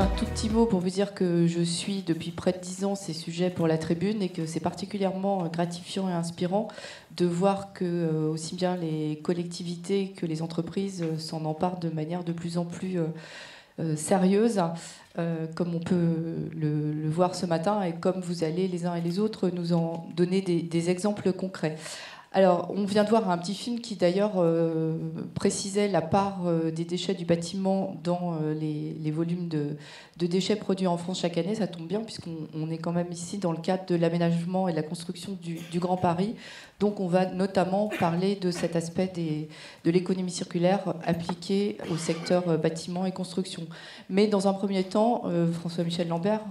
un tout petit mot pour vous dire que je suis depuis près de 10 ans ces sujets pour la Tribune et que c'est particulièrement gratifiant et inspirant de voir que aussi bien les collectivités que les entreprises s'en emparent de manière de plus en plus sérieuse, comme on peut le voir ce matin et comme vous allez les uns et les autres nous en donner des exemples concrets. Alors, on vient de voir un petit film qui, d'ailleurs, précisait la part des déchets du bâtiment dans les volumes de déchets produits en France chaque année. Ça tombe bien, puisqu'on est quand même ici dans le cadre de l'aménagement et de la construction du Grand Paris. Donc, on va notamment parler de cet aspect de l'économie circulaire appliquée au secteur bâtiment et construction. Mais dans un premier temps, François-Michel Lambert,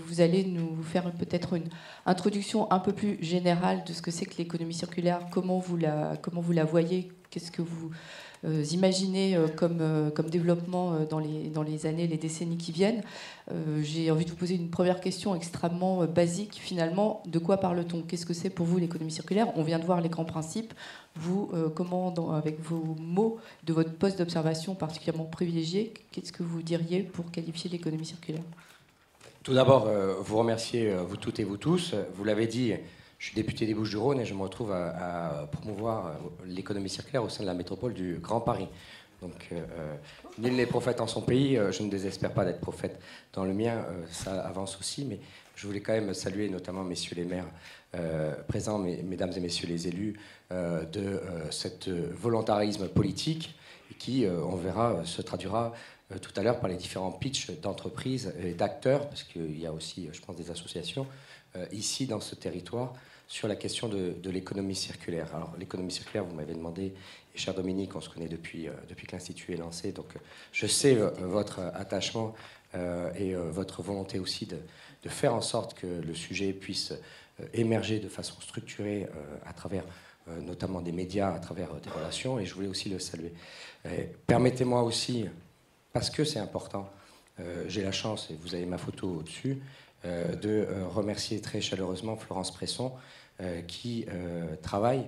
vous allez nous faire peut-être une introduction un peu plus générale de ce que c'est que l'économie circulaire. Comment vous la voyez? Qu'est-ce que vous imaginez comme développement dans les années, les décennies qui viennent? J'ai envie de vous poser une première question extrêmement basique. Finalement, de quoi parle-t-on? Qu'est-ce que c'est pour vous l'économie circulaire? On vient de voir les grands principes. Vous, avec vos mots de votre poste d'observation particulièrement privilégié, qu'est-ce que vous diriez pour qualifier l'économie circulaire? Tout d'abord, vous remercier, vous toutes et vous tous. Vous l'avez dit, je suis député des Bouches-du-Rhône et je me retrouve à promouvoir l'économie circulaire au sein de la métropole du Grand Paris. Donc, nul n'est prophète en son pays. Je ne désespère pas d'être prophète dans le mien. Ça avance aussi, mais je voulais quand même saluer notamment messieurs les maires présents, mesdames et messieurs les élus, de cet volontarisme politique qui, on verra, se traduira tout à l'heure par les différents pitchs d'entreprises et d'acteurs, parce qu'il y a aussi, je pense, des associations ici dans ce territoire sur la question de l'économie circulaire. Alors, l'économie circulaire, vous m'avez demandé, et cher Dominique, on se connaît depuis que l'Institut est lancé, donc je sais votre attachement et votre volonté aussi de faire en sorte que le sujet puisse émerger de façon structurée à travers notamment des médias, à travers des relations, et je voulais aussi le saluer. Permettez-moi aussi, parce que c'est important, j'ai la chance, et vous avez ma photo au-dessus, de remercier très chaleureusement Florence Presson, qui travaille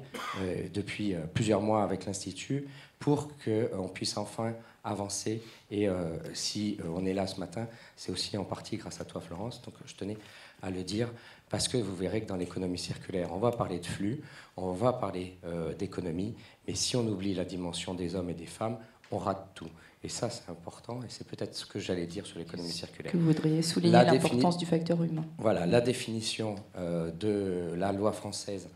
depuis plusieurs mois avec l'Institut pour qu'on puisse enfin avancer. Et si on est là ce matin, c'est aussi en partie grâce à toi, Florence. Donc je tenais à le dire, parce que vous verrez que dans l'économie circulaire, on va parler de flux, on va parler d'économie, mais si on oublie la dimension des hommes et des femmes, on rate tout. Et ça, c'est important, et c'est peut-être ce que j'allais dire sur l'économie circulaire. Que vous voudriez souligner l'importance du facteur humain. Voilà, la définition de la loi française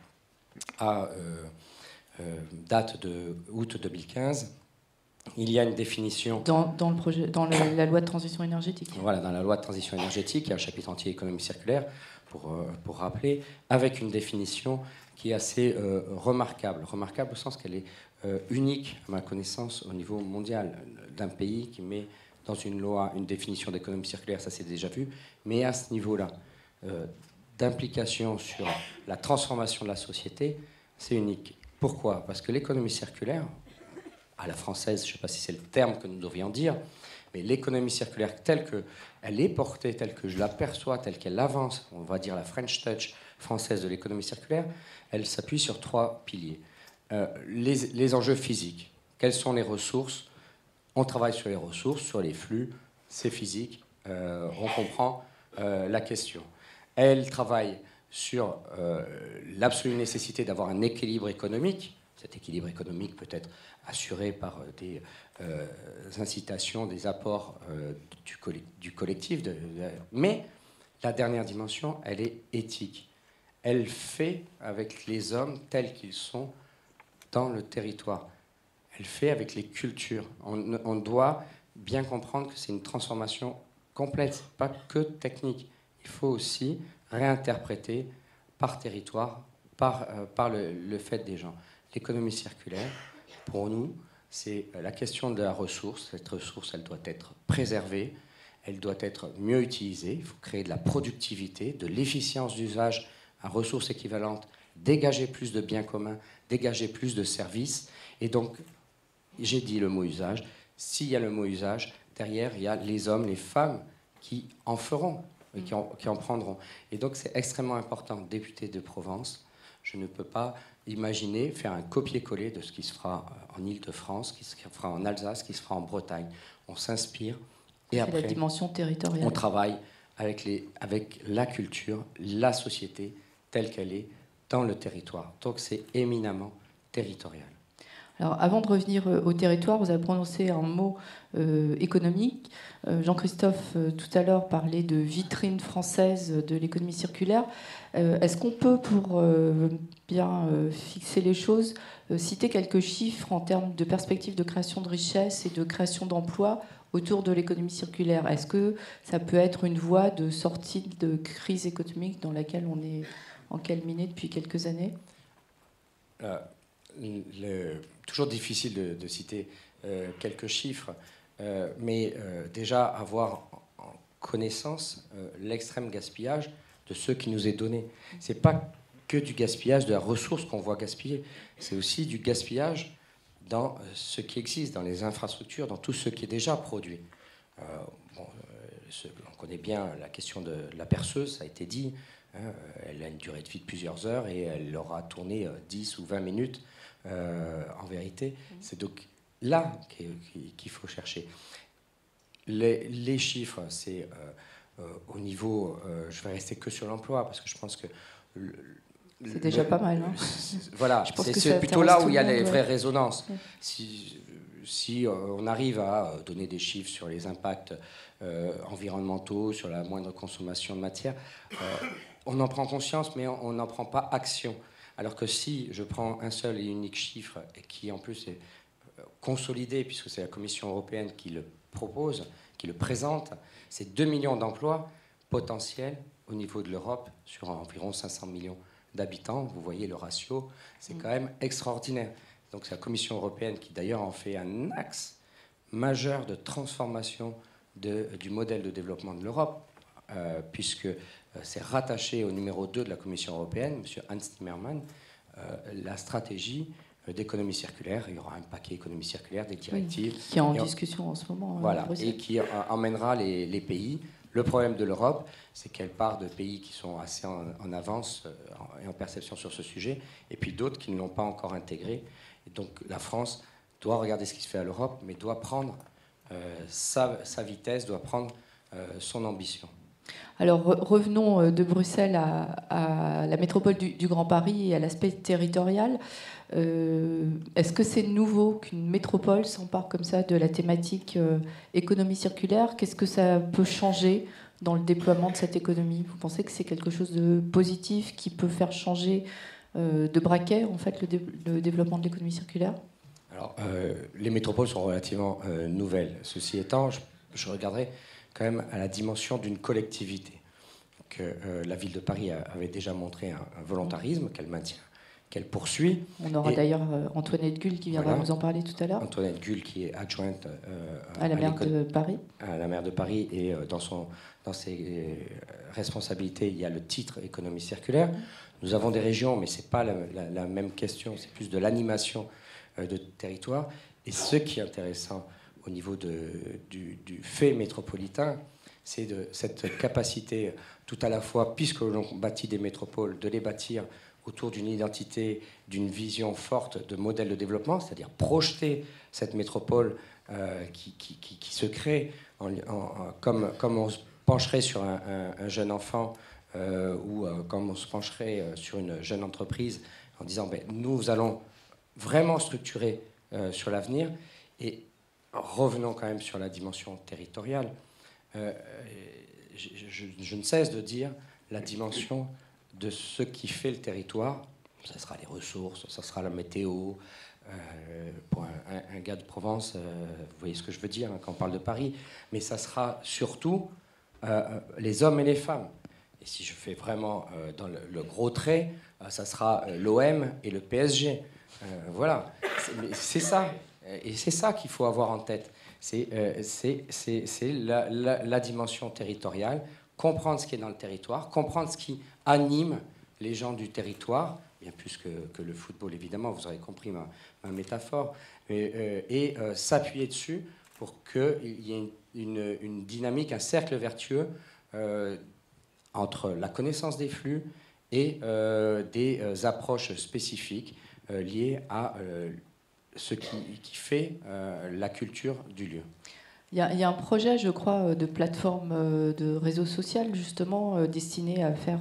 date de août 2015. Il y a une définition... Dans la loi de transition énergétique. Voilà, dans la loi de transition énergétique, il y a un chapitre entier économie circulaire, pour rappeler, avec une définition qui est assez remarquable. Remarquable au sens qu'elle est unique, à ma connaissance, au niveau mondial, d'un pays qui met dans une loi une définition d'économie circulaire, ça c'est déjà vu, mais à ce niveau-là, d'implication sur la transformation de la société, c'est unique. Pourquoi? Parce que l'économie circulaire, à la française, je ne sais pas si c'est le terme que nous devrions dire, mais l'économie circulaire telle qu'elle est portée, telle que je l'aperçois, telle qu'elle avance, on va dire la French Touch française de l'économie circulaire, elle s'appuie sur 3 piliers. Les enjeux physiques. Quelles sont les ressources? On travaille sur les ressources, sur les flux, c'est physique, on comprend la question. Elle travaille sur l'absolue nécessité d'avoir un équilibre économique. Cet équilibre économique peut être assuré par des incitations, des apports du collectif. Mais la dernière dimension, elle est éthique. Elle fait avec les hommes tels qu'ils sont dans le territoire. Elle fait avec les cultures. On doit bien comprendre que c'est une transformation complète, pas que technique. Il faut aussi réinterpréter par territoire, par le fait des gens. L'économie circulaire, pour nous, c'est la question de la ressource. Cette ressource, elle doit être préservée, elle doit être mieux utilisée. Il faut créer de la productivité, de l'efficience d'usage à ressources équivalentes, dégager plus de biens communs, dégager plus de services. Et donc, j'ai dit le mot usage. S'il y a le mot usage, derrière, il y a les hommes, les femmes qui en feront, et qui en prendront. Et donc, c'est extrêmement important. Député de Provence, je ne peux pas imaginer faire un copier-coller de ce qui se fera en Île-de-France, qui se fera en Alsace, qui se fera en Bretagne. On s'inspire Et après, après, la dimension territoriale. on travaille avec la culture, la société telle qu'elle est dans le territoire. Donc c'est éminemment territorial. Alors, avant de revenir au territoire, vous avez prononcé un mot économique. Jean-Christophe, tout à l'heure, parlait de vitrine française de l'économie circulaire. Est-ce qu'on peut, pour bien fixer les choses, citer quelques chiffres en termes de perspectives de création de richesse et de création d'emplois autour de l'économie circulaire? Est-ce que ça peut être une voie de sortie de crise économique dans laquelle on est encalminé depuis quelques années? Toujours difficile de citer quelques chiffres, mais déjà avoir en connaissance l'extrême gaspillage de ce qui nous est donné. Ce n'est pas que du gaspillage de la ressource qu'on voit gaspiller, c'est aussi du gaspillage dans ce qui existe, dans les infrastructures, dans tout ce qui est déjà produit. On connaît bien la question de la perceuse, ça a été dit. Elle a une durée de vie de plusieurs heures et elle aura tourné 10 ou 20 minutes. En vérité, c'est donc là qu'il faut chercher. Les chiffres, c'est au niveau... je vais rester que sur l'emploi parce que je pense que... C'est déjà pas mal. Hein. Voilà, c'est plutôt là où il y a les vraies résonances. Si on arrive à donner des chiffres sur les impacts environnementaux, sur la moindre consommation de matière, on en prend conscience, mais on n'en prend pas action. Alors que si je prends un seul et unique chiffre, et qui en plus est consolidé, puisque c'est la Commission européenne qui le propose, qui le présente, c'est 2 millions d'emplois potentiels au niveau de l'Europe sur environ 500 millions d'habitants. Vous voyez le ratio, c'est quand même extraordinaire. Donc c'est la Commission européenne qui d'ailleurs en fait un axe majeur de transformation du modèle de développement de l'Europe, puisque c'est rattaché au numéro 2 de la Commission européenne, M. Hans Timmermans, la stratégie d'économie circulaire. Il y aura un paquet économie circulaire, des directives. Oui, qui est en discussion en ce moment. Voilà, et qui emmènera les pays. Le problème de l'Europe, c'est qu'elle part de pays qui sont assez en avance et en perception sur ce sujet, et puis d'autres qui ne l'ont pas encore intégré. Et donc la France doit regarder ce qui se fait à l'Europe, mais doit prendre sa vitesse, doit prendre son ambition. Alors revenons de Bruxelles à la métropole du Grand Paris et à l'aspect territorial. Est-ce que c'est nouveau qu'une métropole s'empare comme ça de la thématique économie circulaire? Qu'est-ce que ça peut changer dans le déploiement de cette économie? Vous pensez que c'est quelque chose de positif qui peut faire changer de braquet en fait, le développement de l'économie circulaire? Alors, les métropoles sont relativement nouvelles. Ceci étant, je regarderai quand même à la dimension d'une collectivité. La ville de Paris avait déjà montré un volontarisme qu'elle maintient, qu'elle poursuit. On aura d'ailleurs Antoinette Gull qui viendra nous en parler tout à l'heure. Antoinette Gull qui est adjointe à la maire de Paris. À la maire de Paris, et dans ses responsabilités, il y a le titre économie circulaire. Nous avons des régions, mais ce n'est pas la même question, c'est plus de l'animation de territoire. Et ce qui est intéressant au niveau du fait métropolitain, c'est de cette capacité tout à la fois, puisque l'on bâtit des métropoles, de les bâtir autour d'une identité, d'une vision forte de modèle de développement, c'est-à-dire projeter cette métropole qui se crée comme on se pencherait sur un jeune enfant ou comme on se pencherait sur une jeune entreprise en disant ben, nous allons vraiment structurer sur l'avenir, et revenons quand même sur la dimension territoriale. Je ne cesse de dire la dimension de ce qui fait le territoire. Ça sera les ressources, ça sera la météo. Pour un gars de Provence, vous voyez ce que je veux dire quand on parle de Paris. Mais ça sera surtout les hommes et les femmes. Et si je fais vraiment dans le gros trait, ça sera l'OM et le PSG. Voilà, c'est ça. Et c'est ça qu'il faut avoir en tête. C'est la dimension territoriale, comprendre ce qui est dans le territoire, comprendre ce qui anime les gens du territoire, bien plus que le football évidemment, vous aurez compris ma métaphore, et s'appuyer dessus pour qu'il y ait une dynamique, un cercle vertueux entre la connaissance des flux et des approches spécifiques liées à ce qui fait la culture du lieu. Il y a un projet, je crois, de plateforme de réseau social, justement, destiné à faire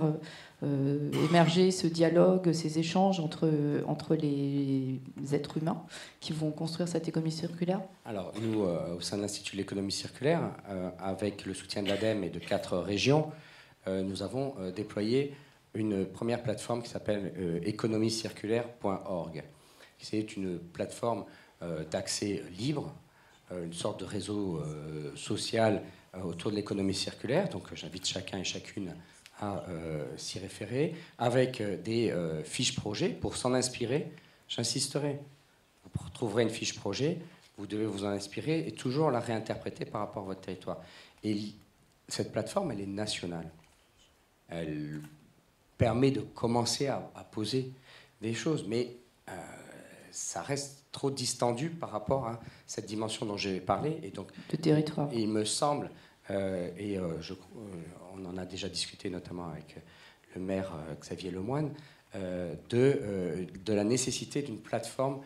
émerger ce dialogue, ces échanges entre les êtres humains qui vont construire cette économie circulaire. Alors, nous, au sein de l'Institut de l'économie circulaire, avec le soutien de l'ADEME et de 4 régions, nous avons déployé une première plateforme qui s'appelle économiecirculaire.org. C'est une plateforme d'accès libre, une sorte de réseau social autour de l'économie circulaire. Donc j'invite chacun et chacune à s'y référer, avec des fiches projets pour s'en inspirer. J'insisterai, vous trouverez une fiche projet, vous devez vous en inspirer et toujours la réinterpréter par rapport à votre territoire. Et cette plateforme, elle est nationale. Elle permet de commencer à poser des choses, mais ça reste trop distendu par rapport à cette dimension dont j'ai parlé. Et donc, de territoire. Et il me semble, on en a déjà discuté notamment avec le maire Xavier Lemoine, de la nécessité d'une plateforme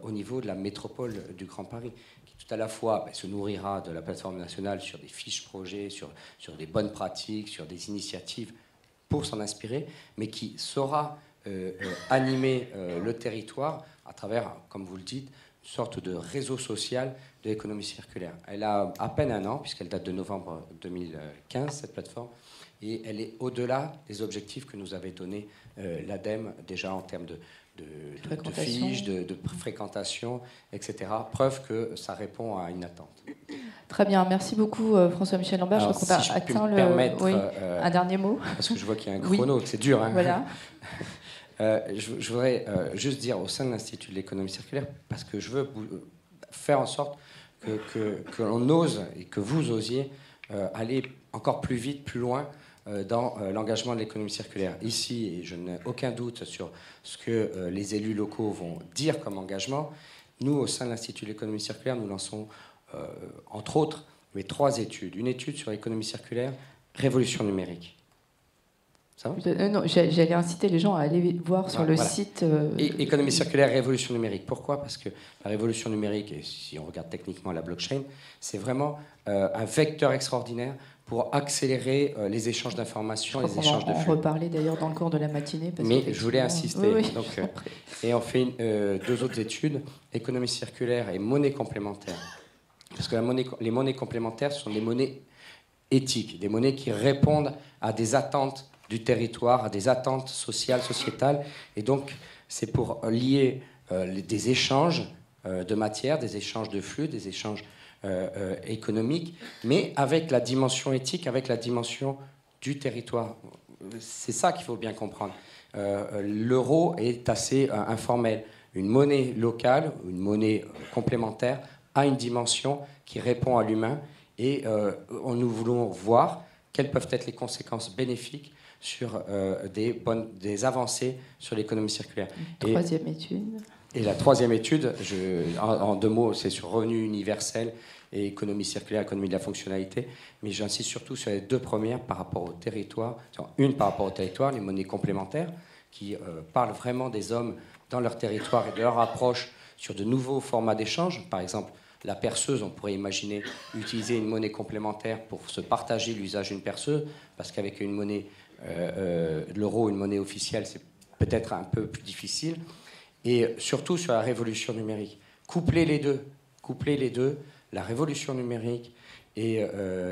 au niveau de la métropole du Grand Paris, qui tout à la fois se nourrira de la plateforme nationale sur des fiches projets, sur des bonnes pratiques, sur des initiatives pour s'en inspirer, mais qui saura animer le territoire à travers, comme vous le dites, une sorte de réseau social de l'économie circulaire. Elle a à peine un an, puisqu'elle date de novembre 2015, cette plateforme, et elle est au-delà des objectifs que nous avait donnés l'ADEME, déjà en termes de fiches, de fréquentation, etc. Preuve que ça répond à une attente. Très bien, merci beaucoup François-Michel Lambert. Alors, je crois qu'on a atteint un dernier mot. Parce que je vois qu'il y a un chrono, c'est dur. Hein. Voilà. Je voudrais juste dire au sein de l'Institut de l'économie circulaire, parce que je veux faire en sorte que l'on ose et que vous osiez aller encore plus vite, plus loin dans l'engagement de l'économie circulaire. Ici, et je n'ai aucun doute sur ce que les élus locaux vont dire comme engagement, nous, au sein de l'Institut de l'économie circulaire, nous lançons, entre autres, 3 études. Une étude sur l'économie circulaire, révolution numérique. Non, j'allais inciter les gens à aller voir sur le site. Économie circulaire, révolution numérique. Pourquoi ? Parce que la révolution numérique, et si on regarde techniquement la blockchain, c'est vraiment un vecteur extraordinaire pour accélérer les échanges d'informations, les échanges de flux. On va en reparler d'ailleurs dans le cours de la matinée. Mais je voulais insister. Oui. Donc, et on fait 2 autres études, économie circulaire et monnaie complémentaire. Parce que les monnaies complémentaires sont des monnaies éthiques, des monnaies qui répondent à des attentes du territoire, à des attentes sociales, sociétales. Et donc, c'est pour lier des échanges de matière, des échanges de flux, des échanges économiques, mais avec la dimension éthique, avec la dimension du territoire. C'est ça qu'il faut bien comprendre. L'euro est assez informel. Une monnaie locale, une monnaie complémentaire, a une dimension qui répond à l'humain. Et nous voulons voir quelles peuvent être les conséquences bénéfiques sur des avancées sur l'économie circulaire. Troisième étude. Et la 3e étude, en 2 mots, c'est sur revenu universel et économie circulaire, économie de la fonctionnalité. Mais j'insiste surtout sur les 2 premières par rapport au territoire. Une par rapport au territoire, les monnaies complémentaires, qui parlent vraiment des hommes dans leur territoire et de leur approche sur de nouveaux formats d'échange. Par exemple, la perceuse, on pourrait imaginer utiliser une monnaie complémentaire pour se partager l'usage d'une perceuse, parce qu'avec une monnaie, l'euro, une monnaie officielle, c'est peut-être un peu plus difficile. Et surtout sur la révolution numérique. Coupler les deux, la révolution numérique et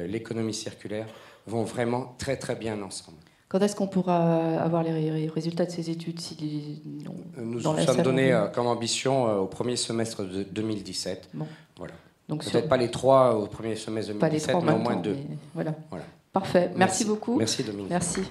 l'économie circulaire vont vraiment très très bien ensemble. Quand est-ce qu'on pourra avoir les résultats de ces études Nous sommes donnés comme ambition au premier semestre de 2017. Bon. Voilà. Peut-être pas les 3 au premier semestre 2017, mais au moins 2. Voilà. Parfait. Merci beaucoup. Merci Dominique. Merci.